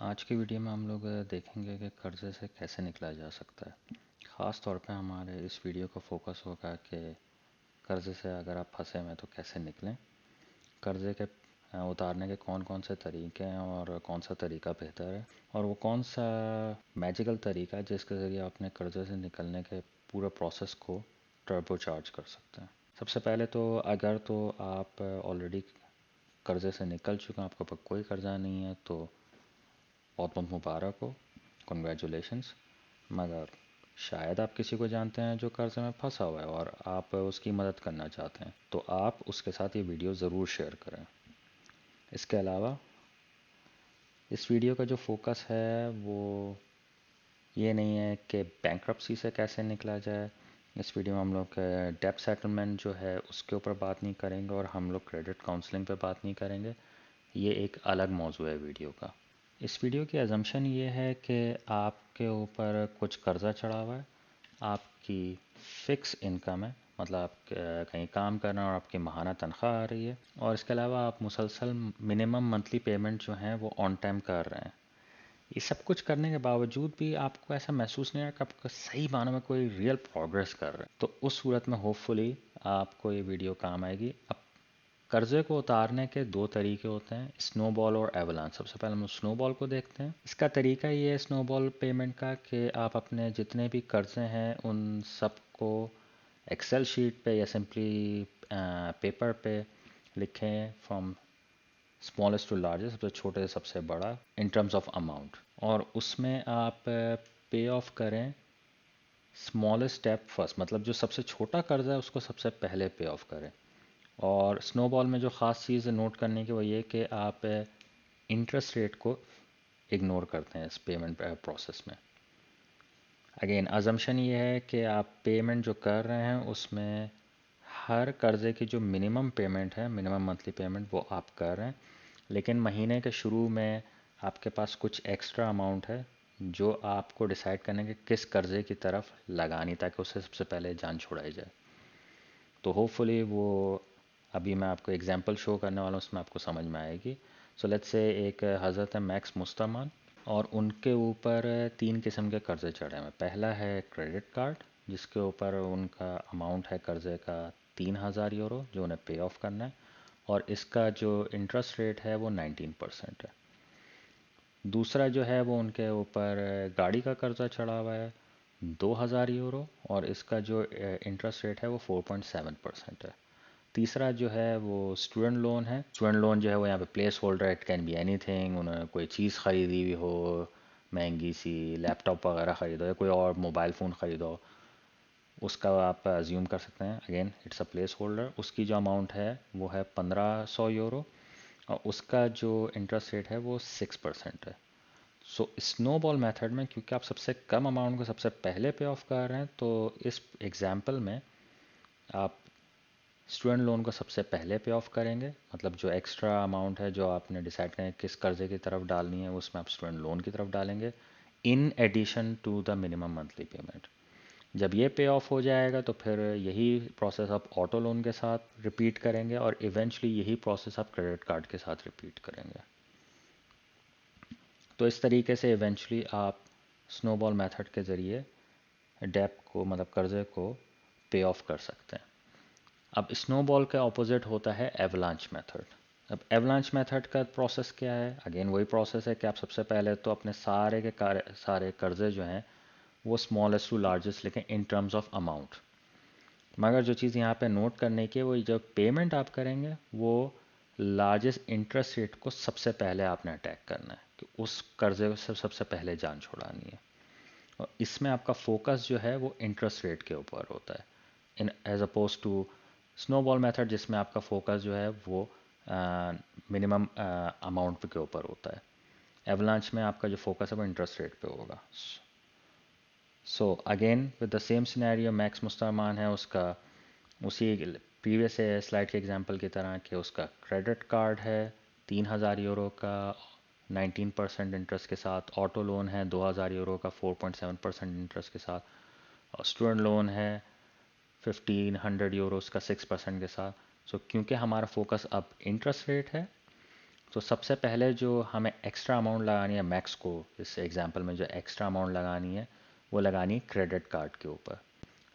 आज की वीडियो में हम लोग देखेंगे कि कर्ज़े से कैसे निकला जा सकता है। ख़ास तौर पे हमारे इस वीडियो का फोकस होगा कि कर्ज़े से अगर आप फंसे हुए हैं तो कैसे निकलें, कर्ज़े के उतारने के कौन कौन से तरीके हैं और कौन सा तरीका बेहतर है और वो कौन सा मैजिकल तरीका है जिसके ज़रिए अपने कर्ज़े से निकलने के पूरा प्रोसेस को टर्बो चार्ज कर सकते हैं। सबसे पहले तो अगर तो आप ऑलरेडी कर्ज़े से निकल चुके हैं, आपके ऊपर कोई कर्ज़ा नहीं है, तो बहुत बहुत मुबारक हो, कॉन्ग्रेचुलेशंस। मगर शायद आप किसी को जानते हैं जो कर्ज़ में फंसा हुआ है और आप उसकी मदद करना चाहते हैं, तो आप उसके साथ ये वीडियो ज़रूर शेयर करें। इसके अलावा इस वीडियो का जो फोकस है वो ये नहीं है कि बैंक्रप्सी से कैसे निकला जाए। इस वीडियो में हम लोग डेब्ट सेटलमेंट जो है उसके ऊपर बात नहीं करेंगे और हम लोग क्रेडिट काउंसलिंग पे बात नहीं करेंगे। ये एक अलग मौजू है वीडियो का। इस वीडियो की अजम्पशन ये है कि आपके ऊपर कुछ कर्ज़ा चढ़ा हुआ है, आपकी फ़िक्स इनकम है, मतलब आप कहीं काम कर रहे हैं और आपकी माहाना तनख्वाह आ रही है, और इसके अलावा आप मुसलसल मिनिमम मंथली पेमेंट जो हैं वो ऑन टाइम कर रहे हैं। ये सब कुछ करने के बावजूद भी आपको ऐसा महसूस नहीं है कि आपका सही मानों में कोई रियल प्रोग्रेस कर रहा है, तो उस सूरत में होपफुली आपको ये वीडियो काम आएगी। अब कर्जे को उतारने के दो तरीके होते हैं, स्नोबॉल और एवलांच। सबसे पहले हम स्नोबॉल को देखते हैं। इसका तरीका ये है स्नोबॉल पेमेंट का कि आप अपने जितने भी कर्जे हैं उन सब को एक्सेल शीट पे या सिंपली पेपर पे लिखें, फ्रॉम स्मॉलेस्ट टू लार्जेस्ट, सबसे छोटे से सबसे बड़ा इन टर्म्स ऑफ अमाउंट, और उसमें आप पे ऑफ करें स्मॉलेस्ट स्टेप फर्स्ट, मतलब जो सबसे छोटा कर्जा है उसको सबसे पहले पे ऑफ करें। और स्नोबॉल में जो ख़ास चीज़ नोट करने की वो ये कि आप इंटरेस्ट रेट को इग्नोर करते हैं इस पेमेंट प्रोसेस में। अगेन अजम्पशन ये है कि आप पेमेंट जो कर रहे हैं उसमें हर कर्ज़े की जो मिनिमम पेमेंट है, मिनिमम मंथली पेमेंट, वो आप कर रहे हैं, लेकिन महीने के शुरू में आपके पास कुछ एक्स्ट्रा अमाउंट है जो आपको डिसाइड करने के किस कर्ज़े की तरफ लगानी, ताकि उससे सबसे पहले जान छुड़ाई जाए। तो होपफुली वो अभी मैं आपको एग्जांपल शो करने वाला हूँ, उसमें आपको समझ में आएगी। सो लेट्स से एक हज़रत है मैक्स मुस्तमान, और उनके ऊपर तीन किस्म के कर्ज़े चढ़े हैं। पहला है क्रेडिट कार्ड, जिसके ऊपर उनका अमाउंट है कर्ज़े का 3,000 यूरो जो उन्हें पे ऑफ करना है, और इसका जो इंटरेस्ट रेट है वो 19% है। दूसरा जो है वो उनके ऊपर गाड़ी का कर्ज़ा चढ़ा हुआ है 2,000 यूरो, और इसका जो इंटरेस्ट रेट है वो 4.7% है। तीसरा जो है वो स्टूडेंट लोन है। स्टूडेंट लोन जो है वो यहाँ पे place holder, it can be anything. उन्होंने कोई चीज़ ख़रीदी हुई हो, महंगी सी लैपटॉप वगैरह ख़रीदो या कोई और मोबाइल फ़ोन ख़रीदो, उसका आप अज्यूम कर सकते हैं। Again it's a place holder. उसकी जो अमाउंट है वो है 1,500 यूरो, और उसका जो इंटरेस्ट रेट है वो 6% है। सो स्नोबॉल मेथड में क्योंकि आप सबसे कम अमाउंट को सबसे पहले पे ऑफ कर रहे हैं, तो इस एग्जाम्पल में आप स्टूडेंट लोन को सबसे पहले पे ऑफ करेंगे, मतलब जो एक्स्ट्रा अमाउंट है जो आपने डिसाइड करें किस कर्जे की तरफ डालनी है, उसमें आप स्टूडेंट लोन की तरफ डालेंगे, in addition to the minimum monthly payment. जब ये पे ऑफ हो जाएगा तो फिर यही प्रोसेस आप ऑटो लोन के साथ रिपीट करेंगे, और इवेंचुअली यही प्रोसेस आप क्रेडिट कार्ड के साथ रिपीट करेंगे। तो इस तरीके से इवेंचुअली आप स्नोबॉल मेथड के ज़रिए डेब्ट को, मतलब कर्ज़े को पे ऑफ कर सकते हैं। अब स्नोबॉल का ऑपोजिट होता है एवलांच मेथड। अब एवलांच मेथड का प्रोसेस क्या है? अगेन वही प्रोसेस है कि आप सबसे पहले तो अपने सारे कर्ज़े जो हैं वो स्मॉलेस्ट टू लार्जेस्ट लिखें इन टर्म्स ऑफ अमाउंट। मगर जो चीज़ यहाँ पे नोट करने की है वो जब पेमेंट आप करेंगे वो लार्जेस्ट इंटरेस्ट रेट को सबसे पहले आपने अटैक करना है, कि उस कर्जे से सबसे पहले जान छुड़ानी है। और इसमें आपका फोकस जो है वो इंटरेस्ट रेट के ऊपर होता है, in as oppose to snowball method जिसमें आपका फोकस जो है वो मिनिमम अमाउंट के ऊपर होता है। एवलांच में आपका जो फोकस है वो इंटरेस्ट रेट पे होगा। So again with the same scenario, max मुस्तमान है, उसका उसी प्रीवियस स्लाइड के एग्जांपल की तरह कि उसका क्रेडिट कार्ड है 3,000 यूरो का 19% इंटरेस्ट के साथ, ऑटो लोन है 2,000 यूरो का 4.7% इंटरेस्ट के साथ, और स्टूडेंट लोन है 1,500 यूरोस का 6% के साथ। सो क्योंकि हमारा फोकस अब इंटरेस्ट रेट है, तो सबसे पहले जो हमें एक्स्ट्रा अमाउंट लगानी है मैक्स को, इस एग्जांपल में जो एक्स्ट्रा अमाउंट लगानी है वो लगानी है क्रेडिट कार्ड के ऊपर।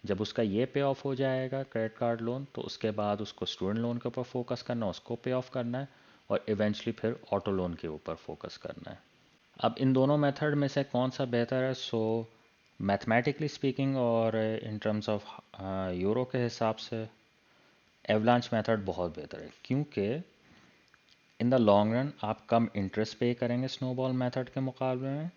जब उसका ये पे ऑफ हो जाएगा क्रेडिट कार्ड लोन, तो उसके बाद उसको स्टूडेंट लोन के ऊपर फोकस करना है, उसको पे ऑफ करना है, और इवेंचुअली फिर ऑटो लोन के ऊपर फोकस करना है। अब इन दोनों मेथड में से कौन सा बेहतर है? सो मैथमेटिकली स्पीकिंग और इन टर्म्स ऑफ यूरो के हिसाब से एवलांच मेथड बहुत बेहतर है, क्योंकि इन द लॉन्ग रन आप कम इंटरेस्ट पे करेंगे स्नोबॉल मेथड के मुकाबले में।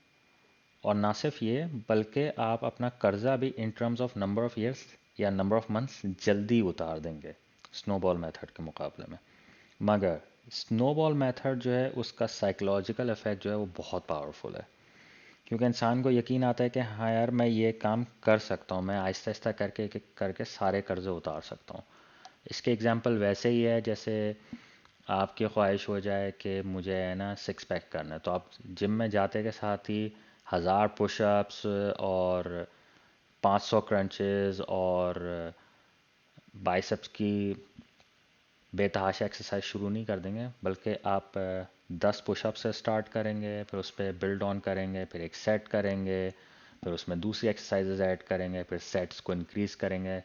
और ना सिर्फ ये, बल्कि आप अपना कर्जा भी in terms of number of years या नंबर ऑफ मंथ्स जल्दी उतार देंगे स्नोबॉल मेथड के मुकाबले में। मगर स्नोबॉल मेथड जो है उसका साइकोलॉजिकल इफेक्ट जो है वो बहुत पावरफुल है, क्योंकि इंसान को यकीन आता है कि हाँ यार मैं ये काम कर सकता हूँ, मैं आहिस्ता आहिस्ता करके एक एक करके सारे कर्जे उतार सकता हूँ। इसके एग्जांपल वैसे ही है जैसे आपकी ख्वाहिश हो जाए कि मुझे है ना सिक्स पैक करना है, तो आप जिम में जाते के साथ ही 1000 पुशअप्स और 500 क्रंचेस और बाइसेप्स की बेतहाशा एक्सरसाइज शुरू नहीं कर देंगे, बल्कि आप 10 पुशअप से स्टार्ट करेंगे, फिर उस पर बिल्ड ऑन करेंगे, फिर एक सेट करेंगे, फिर उसमें दूसरी एक्सरसाइजेज ऐड करेंगे, फिर सेट्स को इंक्रीज़ करेंगे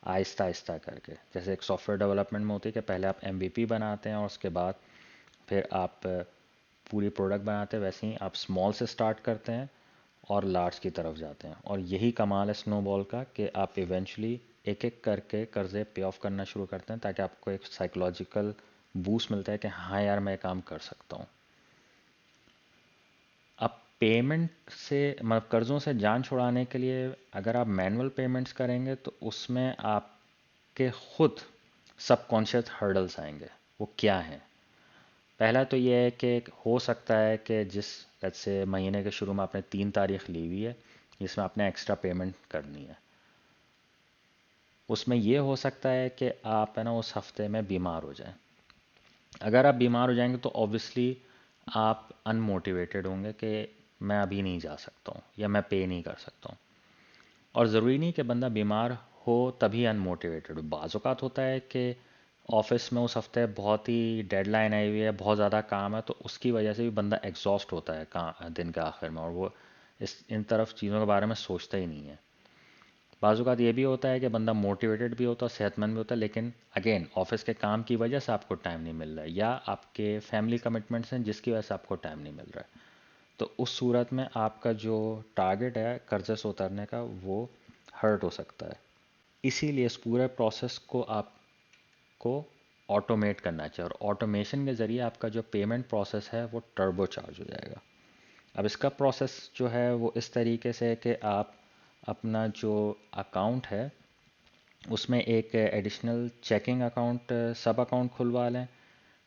आहिस्ता आहिस्ता करके। जैसे एक सॉफ्टवेयर डेवलपमेंट में होती है कि पहले आप एमवीपी बनाते हैं और उसके बाद फिर आप पूरी प्रोडक्ट बनाते हैं, वैसे ही आप स्मॉल से स्टार्ट करते हैं और लार्ज की तरफ जाते हैं। और यही कमाल है स्नोबॉल का कि आप इवेंचुअली एक एक करके कर्जे पे ऑफ करना शुरू करते हैं, ताकि आपको एक साइकोलॉजिकल बूस्ट मिलता है कि हाँ यार मैं काम कर सकता हूँ। अब पेमेंट से मतलब कर्ज़ों से जान छुड़ाने के लिए अगर आप मैनुअल पेमेंट्स करेंगे तो उसमें आपके खुद सबकॉन्शियस हर्डल्स आएंगे। वो क्या हैं? पहला तो ये है कि हो सकता है कि जिस लेट्स से महीने के शुरू में आपने 3 तारीख ली हुई है जिसमें आपने एक्स्ट्रा पेमेंट करनी है, उसमें ये हो सकता है कि आप है ना उस हफ्ते में बीमार हो जाएं। अगर आप बीमार हो जाएंगे तो ऑब्वियसली आप अनमोटिवेटेड होंगे कि मैं अभी नहीं जा सकता हूँ या मैं पे नहीं कर सकता हूँ। और ज़रूरी नहीं कि बंदा बीमार हो तभी अनमोटिवेटेड हो। बाज़ औक़ात होता है कि ऑफिस में उस हफ्ते बहुत ही डेडलाइन आई हुई है, बहुत ज़्यादा काम है, तो उसकी वजह से भी बंदा एग्जॉस्ट होता है दिन के आखिर में, और वो इन तरफ चीज़ों के बारे में सोचता ही नहीं है। बाज़ औक़ात ये भी होता है कि बंदा मोटिवेटेड भी होता है, सेहतमंद भी होता है, लेकिन अगेन ऑफिस के काम की वजह से आपको टाइम नहीं मिल रहा है या आपके फैमिली कमिटमेंट्स हैं जिसकी वजह से आपको टाइम नहीं मिल रहा है। तो उस सूरत में आपका जो टारगेट है कर्जे से उतरने का वो हर्ट हो सकता है। इसीलिए इस पूरे प्रोसेस को आपको ऑटोमेट करना चाहिए, और ऑटोमेशन के ज़रिए आपका जो पेमेंट प्रोसेस है वो टर्बो चार्ज हो जाएगा। अब इसका प्रोसेस जो है वो इस तरीके से है कि आप अपना जो अकाउंट है उसमें एक एडिशनल चेकिंग अकाउंट सब अकाउंट खुलवा लें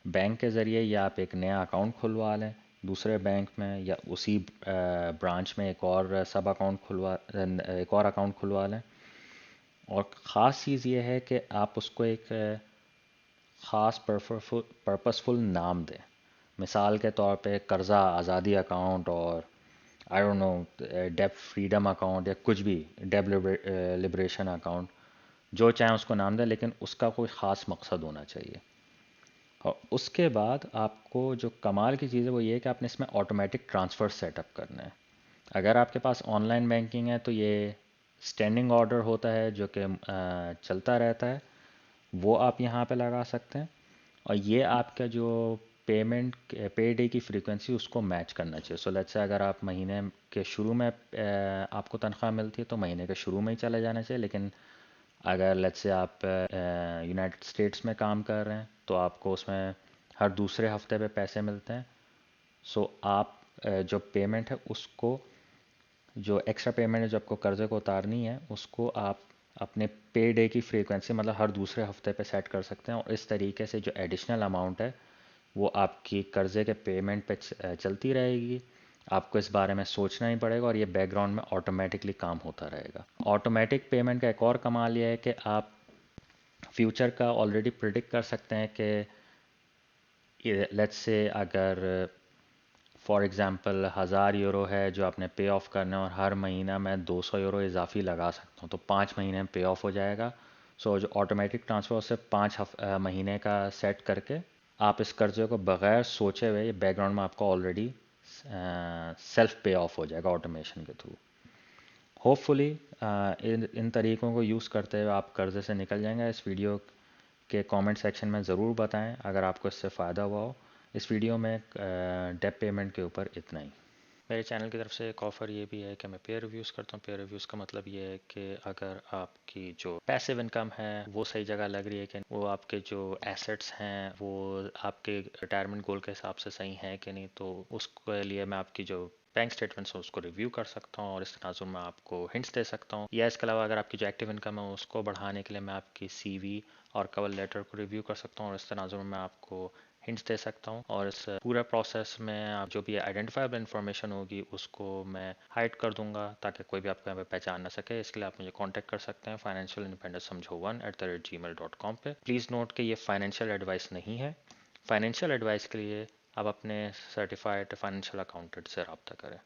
बैंक के ज़रिए, या आप एक नया अकाउंट खुलवा लें दूसरे बैंक में, या उसी ब्रांच में एक और अकाउंट खुलवा लें। और ख़ास चीज़ ये है कि आप उसको एक ख़ास पर्पसफुल नाम दें। मिसाल के तौर पे कर्ज़ा आज़ादी अकाउंट, और आई डोंट नो डेब्ट फ्रीडम अकाउंट, या कुछ भी डेब्ट लिबरेशन अकाउंट, जो चाहें उसको नाम दें, लेकिन उसका कोई ख़ास मकसद होना चाहिए। और उसके बाद आपको जो कमाल की चीज़ है वो ये है कि आपने इसमें ऑटोमेटिक ट्रांसफ़र सेटअप करना है। अगर आपके पास ऑनलाइन बैंकिंग है तो ये स्टैंडिंग ऑर्डर होता है जो कि चलता रहता है, वो आप यहाँ पे लगा सकते हैं। और ये आपका जो पे डे की फ्रीक्वेंसी उसको मैच करना चाहिए। सो लेट्स से अगर आप महीने के शुरू में आपको तनख्वाह मिलती है तो महीने के शुरू में ही चले जाना चाहिए, लेकिन अगर लेट्स से आप यूनाइटेड स्टेट्स में काम कर रहे हैं तो आपको उसमें हर दूसरे हफ्ते पे पैसे मिलते हैं। सो आप जो पेमेंट है उसको, जो एक्स्ट्रा पेमेंट है जो आपको कर्ज़े को उतारनी है, उसको आप अपने पे डे की फ्रीक्वेंसी मतलब हर दूसरे हफ्ते पे सेट कर सकते हैं, और इस तरीके से जो एडिशनल अमाउंट है वो आपकी कर्ज़े के पेमेंट पे चलती रहेगी। आपको इस बारे में सोचना ही पड़ेगा और ये बैकग्राउंड में ऑटोमेटिकली काम होता रहेगा। ऑटोमेटिक पेमेंट का एक और कमाल ये है कि आप फ्यूचर का ऑलरेडी प्रिडिक्ट कर सकते हैं कि लेट्स से अगर फॉर एग्ज़ाम्पल 1000 यूरो है जो आपने पे ऑफ करना है, और हर महीना मैं 200 यूरो इजाफी लगा सकता हूँ, तो 5 महीने में पे ऑफ हो जाएगा। सो जो ऑटोमेटिक ट्रांसफ़र उससे 5 महीने का सेट करके आप इस कर्जे को बगैर सोचे हुए बैकग्राउंड में आपको ऑलरेडी सेल्फ पे ऑफ हो जाएगा ऑटोमेशन के थ्रू। होपफुली इन तरीकों को यूज़ करते हुए आप कर्जे से निकल जाएंगे। इस वीडियो के कमेंट सेक्शन में ज़रूर बताएं अगर आपको इससे फ़ायदा हुआ हो। इस वीडियो में डेप पेमेंट के ऊपर इतना ही। मेरे चैनल की तरफ से एक ऑफ़र ये भी है कि मैं पेयर रिव्यूज़ करता हूँ। पेयर रिव्यूज़ का मतलब ये है कि अगर आपकी जो पैसिव इनकम है वो सही जगह लग रही है कि वो आपके जो एसेट्स हैं वो आपके रिटायरमेंट गोल के हिसाब से सही हैं कि नहीं, तो उसके लिए मैं आपकी जो बैंक स्टेटमेंट्स हैं उसको रिव्यू कर सकता हूँ और इस तनाजुर में आपको हिंट्स दे सकता हूँ। या इसके अलावा अगर आपकी जो एक्टिव इनकम है उसको बढ़ाने के लिए मैं आपकी सीवी और कवर लेटर को रिव्यू कर सकता हूँ और इस तनाजुर में आपको हिंट्स दे सकता हूँ। और इस पूरा प्रोसेस में आप जो भी आइडेंटिफाइबल इन्फॉर्मेशन होगी उसको मैं हाइड कर दूंगा ताकि कोई भी आपको यहाँ पे पहचान ना सके। इसके लिए आप मुझे कांटेक्ट कर सकते हैं फाइनेंशियल इंडिपेंडेंस समझो 1@gmail.com पे। प्लीज़ नोट कि ये फाइनेंशियल एडवाइस नहीं है। फाइनेंशियल एडवाइस के लिए आप अपने सर्टिफाइड फाइनेंशियल अकाउंटेंट से रब्ता करें।